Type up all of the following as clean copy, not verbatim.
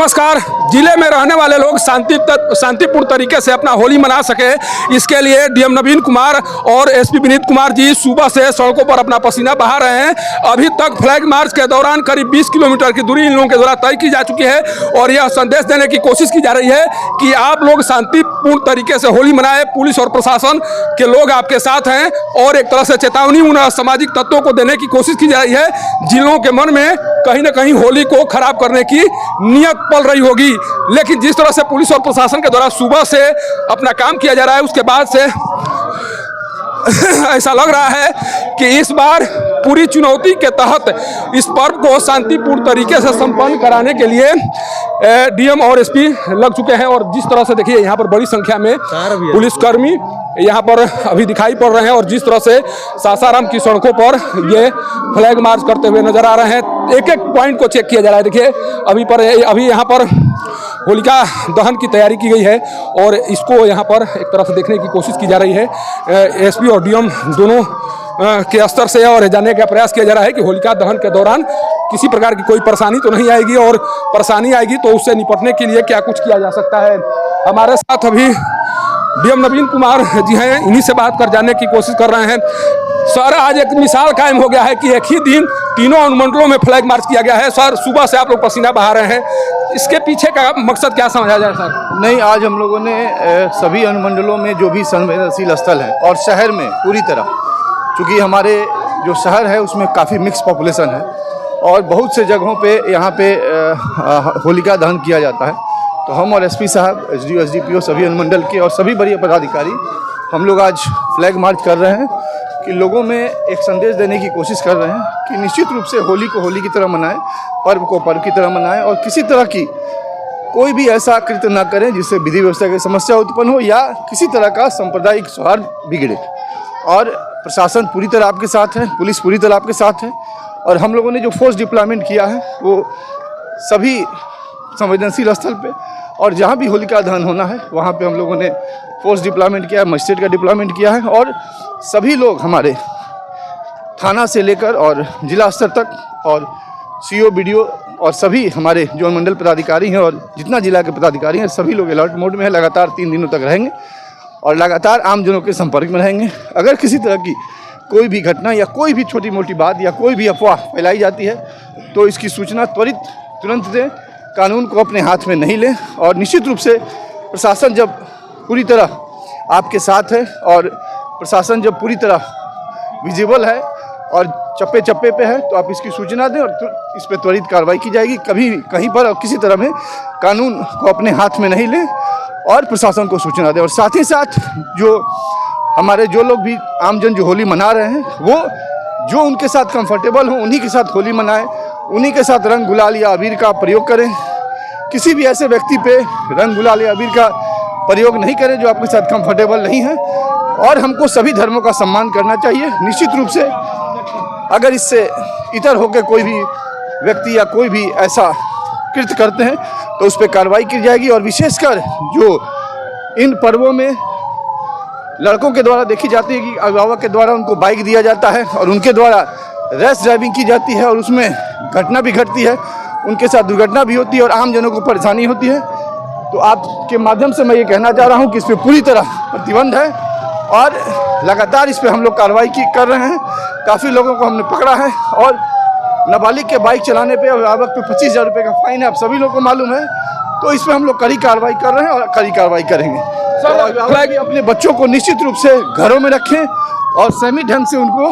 नमस्कार। जिले में रहने वाले लोग शांतिपूर्ण तरीके से अपना होली मना सके, इसके लिए डीएम नवीन कुमार और एसपी विनीत कुमार जी सुबह से सड़कों पर अपना पसीना बहा रहे हैं। अभी तक फ्लैग मार्च के दौरान करीब 20 किलोमीटर की दूरी इन लोगों के द्वारा तय की जा चुकी है और यह संदेश देने की कोशिश की जा रही है कि आप लोग शांतिपूर्ण तरीके से होली मनाएं। पुलिस और प्रशासन के लोग आपके साथ हैं और एक तरह से चेतावनी उन असामाजिक तत्वों को देने की कोशिश की जा रही है जिन लोगों के मन में कहीं ना कहीं होली को खराब करने की नियत पल रही होगी। लेकिन जिस तरह से पुलिस और प्रशासन के द्वारा सुबह से अपना काम किया जा रहा है, उसके बाद से ऐसा लग रहा है कि इस बार पूरी चुनौती के तहत इस पर्व को शांतिपूर्ण तरीके से संपन्न कराने के लिए डीएम और एसपी लग चुके हैं। और जिस तरह से देखिए यहाँ पर बड़ी संख्या में पुलिसकर्मी यहाँ पर अभी दिखाई पड़ रहे हैं और जिस तरह से सासाराम की सड़कों पर ये फ्लैग मार्च करते हुए नजर आ रहे हैं। एक एक पॉइंट को चेक किया जा रहा है। देखिए अभी यहाँ पर होलिका दहन की तैयारी की गई है और इसको यहाँ पर एक तरह से देखने की कोशिश की जा रही है। एसपी और डीएम दोनों के स्तर से और जानने का प्रयास किया जा रहा है कि होलिका दहन के दौरान किसी प्रकार की कोई परेशानी तो नहीं आएगी और परेशानी आएगी तो उससे निपटने के लिए क्या कुछ किया जा सकता है। हमारे साथ अभी डीएम नवीन कुमार जी हैं, इन्हीं से बात कर जानने की कोशिश कर रहे हैं। सर, आज एक मिसाल कायम हो गया है कि एक ही दिन तीनों अनुमंडलों में फ्लैग मार्च किया गया है। सर, सुबह से आप लोग पसीना बहा रहे हैं, इसके पीछे का मकसद क्या समझा जाए सर? नहीं, आज हम लोगों ने सभी अनुमंडलों में जो भी संवेदनशील स्थल है और शहर में पूरी तरह, चूँकि हमारे जो शहर है उसमें काफ़ी मिक्स पॉपुलेशन है और बहुत से जगहों पे यहाँ पे होलिका दहन किया जाता है, तो हम और एसपी साहब, एसडीओ, एसडीपीओ सभी अनुमंडल के और सभी वरीय पदाधिकारी हम लोग आज फ्लैग मार्च कर रहे हैं कि लोगों में एक संदेश देने की कोशिश कर रहे हैं कि निश्चित रूप से होली को होली की तरह मनाएं, पर्व को पर्व की तरह मनाएं और किसी तरह की कोई भी ऐसा कृत्य ना करें जिससे विधि व्यवस्था की समस्या उत्पन्न हो या किसी तरह का सांप्रदायिक सौहार्द बिगड़े। और प्रशासन पूरी तरह आपके साथ है, पुलिस पूरी तरह आपके साथ है और हम लोगों ने जो फोर्स डिप्लॉयमेंट किया है वो सभी संवेदनशील स्थल पे और जहाँ भी होलिका दहन होना है वहाँ पे हम लोगों ने फोर्स डिप्लॉयमेंट किया है, मजिस्ट्रेट का डिप्लॉयमेंट किया है और सभी लोग हमारे थाना से लेकर और जिला स्तर तक और सीओ, बीडीओ और सभी हमारे जो मंडल पदाधिकारी हैं और जितना जिला के पदाधिकारी हैं सभी लोग अलर्ट मोड में है। लगातार 3 दिनों तक रहेंगे और लगातार आमजनों के संपर्क में रहेंगे। अगर किसी तरह की कोई भी घटना या कोई भी छोटी मोटी बात या कोई भी अफवाह फैलाई जाती है तो इसकी सूचना तुरंत दें, कानून को अपने हाथ में नहीं लें और निश्चित रूप से प्रशासन जब पूरी तरह आपके साथ है और प्रशासन जब पूरी तरह विजिबल है और चप्पे चप्पे पे है तो आप इसकी सूचना दें और इस पर त्वरित कार्रवाई की जाएगी। कभी कहीं पर और किसी तरह में कानून को अपने हाथ में नहीं लें और प्रशासन को सूचना दें। और साथ ही साथ जो हमारे जो लोग भी आमजन जो होली मना रहे हैं वो जो उनके साथ कंफर्टेबल हो उन्हीं के साथ होली मनाएं, उन्हीं के साथ रंग गुलाल या अबीर का प्रयोग करें। किसी भी ऐसे व्यक्ति पे रंग गुलाल या अबीर का प्रयोग नहीं करें जो आपके साथ कंफर्टेबल नहीं है और हमको सभी धर्मों का सम्मान करना चाहिए। निश्चित रूप से अगर इससे इतर होकर कोई भी व्यक्ति या कोई भी ऐसा कृत्य करते हैं तो उस पर कार्रवाई की जाएगी। और विशेषकर जो इन पर्वों में लड़कों के द्वारा देखी जाती है कि अभिभावक के द्वारा उनको बाइक दिया जाता है और उनके द्वारा रैश ड्राइविंग की जाती है और उसमें घटना भी घटती है, उनके साथ दुर्घटना भी होती है और आम जनों को परेशानी होती है। तो आपके माध्यम से मैं ये कहना चाह रहा हूँ कि इस पर पूरी तरह प्रतिबंध है और लगातार इस पर हम लोग कार्रवाई कर रहे हैं। काफ़ी लोगों को हमने पकड़ा है और नाबालिग के बाइक चलाने पे अभिभावक पे 25,000 रुपये का फाइन है, आप सभी लोगों को मालूम है। तो इस पर हम लोग कड़ी कार्रवाई कर रहे हैं और कड़ी कार्रवाई करेंगे। सर, अभिभावक अपने बच्चों को निश्चित रूप से घरों में रखें और सहमी ढंग से उनको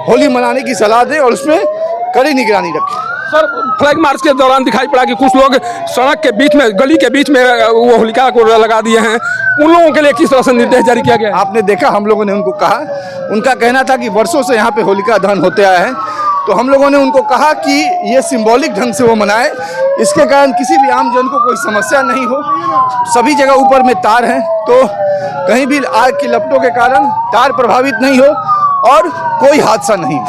होली मनाने की सलाह दें और उसमें कड़ी निगरानी रखें। सर, फ्लैग मार्च के दौरान दिखाई पड़ा कि कुछ लोग सड़क के बीच में, गली के बीच में वो होलिका को लगा दिए हैं, उन लोगों के लिए किस तरह से निर्देश जारी किया गया? आपने देखा, हम लोगों ने उनको कहा, उनका कहना था कि वर्षों से यहाँ पे होलिका दहन होते आए हैं, तो हम लोगों ने उनको कहा कि ये सिंबॉलिक ढंग से वो मनाए, इसके कारण किसी भी आम जन को कोई समस्या नहीं हो। सभी जगह ऊपर में तार हैं तो कहीं भी आग की लपटों के कारण तार प्रभावित नहीं हो और कोई हादसा नहीं।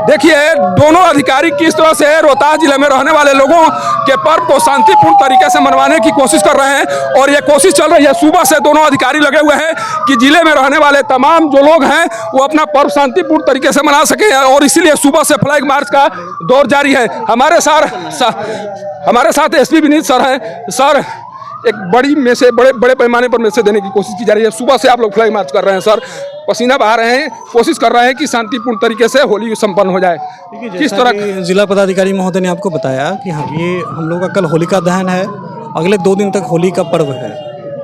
देखिए दोनों अधिकारी किस तरह से रोहतास जिले में रहने वाले लोगों के पर्व को शांतिपूर्ण तरीके से मनवाने की कोशिश कर रहे हैं और ये कोशिश चल रही है सुबह से। दोनों अधिकारी लगे हुए हैं कि जिले में रहने वाले तमाम जो लोग हैं वो अपना पर्व शांतिपूर्ण तरीके से मना सकें और इसीलिए सुबह से फ्लैग मार्च का दौर जारी है। हमारे साथ एसपी विनीत सर हैं। सर, एक बड़े पैमाने पर मैसेज देने की कोशिश की जा रही है। सुबह से आप लोग फ्लैग मार्च कर रहे हैं सर, पसीना बहा रहे हैं, कोशिश कर रहे हैं कि शांतिपूर्ण तरीके से होली संपन्न हो जाए। किस तरह जिला पदाधिकारी महोदय ने आपको बताया कि हाँ, ये हम लोग का कल होलिका दहन है, अगले 2 दिन तक होली का पर्व है।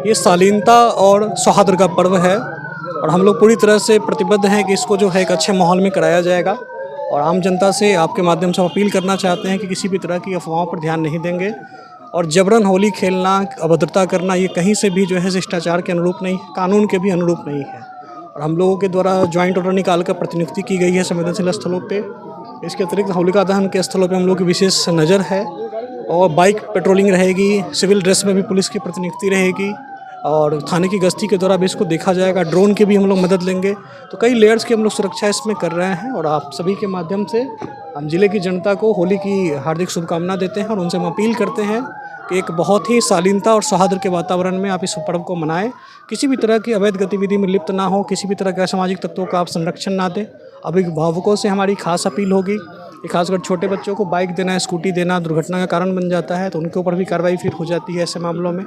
ये शालीनता और सौहार्द का पर्व है और हम लोग पूरी तरह से प्रतिबद्ध हैं कि इसको जो है एक अच्छे माहौल में कराया जाएगा। और आम जनता से आपके माध्यम से अपील करना चाहते हैं कि किसी भी तरह की अफवाहों पर ध्यान नहीं देंगे और जबरन होली खेलना, अभद्रता करना, ये कहीं से भी जो है शिष्टाचार के अनुरूप नहीं, कानून के भी अनुरूप नहीं है। और हम लोगों के द्वारा ज्वाइंट ऑर्डर निकाल कर प्रतिनियुक्ति की गई है संवेदनशील स्थलों पे। इसके अतिरिक्त होलिका दहन के स्थलों पे हम लोग की विशेष नज़र है और बाइक पेट्रोलिंग रहेगी, सिविल ड्रेस में भी पुलिस की प्रतिनियुक्ति रहेगी और थाने की गश्ती के द्वारा भी इसको देखा जाएगा। ड्रोन की भी हम लोग मदद लेंगे। तो कई लेयर्स की हम लोग सुरक्षा इसमें कर रहे हैं और आप सभी के माध्यम से हम जिले की जनता को होली की हार्दिक शुभकामना देते हैं और उनसे हम अपील करते हैं कि एक बहुत ही शालीनता और सौहार्द के वातावरण में आप इस पर्व को मनाएं। किसी भी तरह की अवैध गतिविधि में लिप्त ना हो, किसी भी तरह के असामाजिक तत्वों का आप संरक्षण ना दें। अभिभावकों से हमारी खास अपील होगी कि खासकर छोटे बच्चों को बाइक देना, स्कूटी देना दुर्घटना का कारण बन जाता है, तो उनके ऊपर भी कार्रवाई फिर हो जाती है ऐसे मामलों में।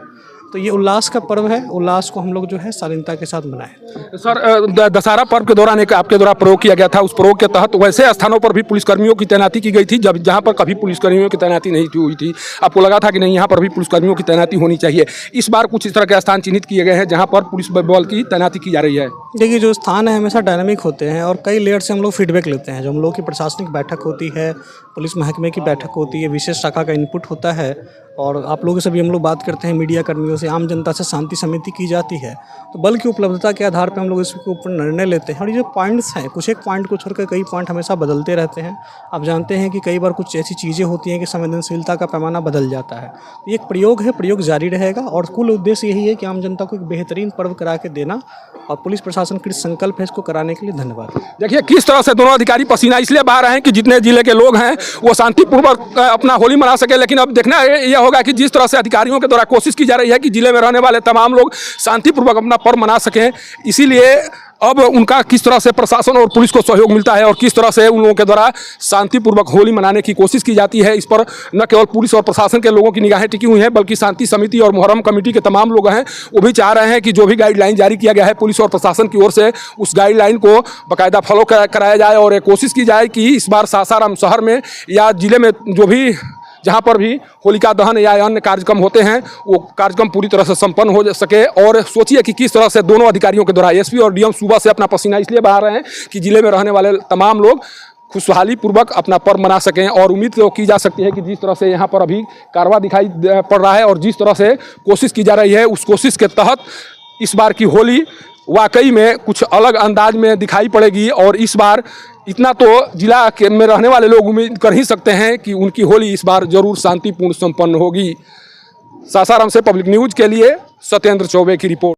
तो ये उल्लास का पर्व है, उल्लास को हम लोग जो है शालीनता के साथ मनाएं। सर, दशहरा पर्व के दौरान एक आपके द्वारा प्रयोग किया गया था, उस प्रयोग के तहत वैसे स्थानों पर भी पुलिसकर्मियों की तैनाती की गई थी जहाँ पर कभी पुलिसकर्मियों की तैनाती नहीं हुई थी। आपको लगा था कि नहीं, यहाँ पर भी पुलिसकर्मियों की तैनाती होनी चाहिए। इस बार कुछ इस तरह के स्थान चिन्हित किए गए हैं जहाँ पर पुलिस बल की तैनाती की जा रही है। देखिए, जो स्थान है हमेशा डायनामिक होते हैं और कई लेयर से हम लोग फीडबैक लेते हैं। जो हम लोग की प्रशासनिक बैठक होती है, पुलिस महकमे की बैठक होती है, विशेष शाखा का इनपुट होता है और आप लोगों से भी हम लोग बात करते हैं, मीडिया कर्मियों से, आम जनता से शांति समिति की जाती है। तो बल की उपलब्धता के आधार पर हम लोग इसके ऊपर निर्णय लेते हैं और ये जो पॉइंट्स हैं, कुछ एक पॉइंट को छोड़कर कई पॉइंट हमेशा बदलते रहते हैं। आप जानते हैं कि कई बार कुछ ऐसी चीज़ें होती हैं कि संवेदनशीलता का पैमाना बदल जाता है। तो ये एक प्रयोग है, प्रयोग जारी रहेगा और कुल उद्देश्य यही है कि आम जनता को एक बेहतरीन पर्व करा के देना और पुलिस प्रशासन कृत संकल्प है इसको कराने के लिए। धन्यवाद। देखिए किस तरह से दोनों अधिकारी पसीना इसलिए बहा रहे हैं कि जितने जिले के लोग हैं वो शांतिपूर्वक अपना होली मना सके। लेकिन अब देखना यह होगा कि जिस तरह से अधिकारियों के द्वारा कोशिश की जा रही है कि जिले में रहने वाले तमाम लोग शांतिपूर्वक अपना पर्व मना सकें, इसीलिए अब उनका किस तरह से प्रशासन और पुलिस को सहयोग मिलता है और किस तरह से उन लोगों के द्वारा शांतिपूर्वक होली मनाने की कोशिश की जाती है, इस पर न केवल पुलिस और प्रशासन के लोगों की निगाहें टिकी हुई हैं बल्कि शांति समिति और मुहर्रम कमेटी के तमाम लोग हैं वो भी चाह रहे हैं कि जो भी गाइडलाइन जारी किया गया है पुलिस और प्रशासन की ओर से, उस गाइडलाइन को बाकायदा फॉलो कराया जाए और ये कोशिश की जाए कि इस बार सासाराम शहर में या जिले में जो भी जहाँ पर भी होलिका दहन या अन्य कार्यक्रम होते हैं वो कार्यक्रम पूरी तरह से संपन्न हो सके। और सोचिए कि किस तरह से दोनों अधिकारियों के द्वारा एसपी और डीएम सुबह से अपना पसीना इसलिए बहा रहे हैं कि जिले में रहने वाले तमाम लोग खुशहाली पूर्वक अपना पर्व मना सकें। और उम्मीद तो की जा सकती है कि जिस तरह से यहाँ पर अभी कारवां दिखाई पड़ रहा है और जिस तरह से कोशिश की जा रही है उस कोशिश के तहत इस बार की होली वाकई में कुछ अलग अंदाज में दिखाई पड़ेगी। और इस बार इतना तो जिला में रहने वाले लोग उम्मीद कर ही सकते हैं कि उनकी होली इस बार जरूर शांतिपूर्ण संपन्न होगी। सासाराम से पब्लिक न्यूज़ के लिए सत्येंद्र चौबे की रिपोर्ट।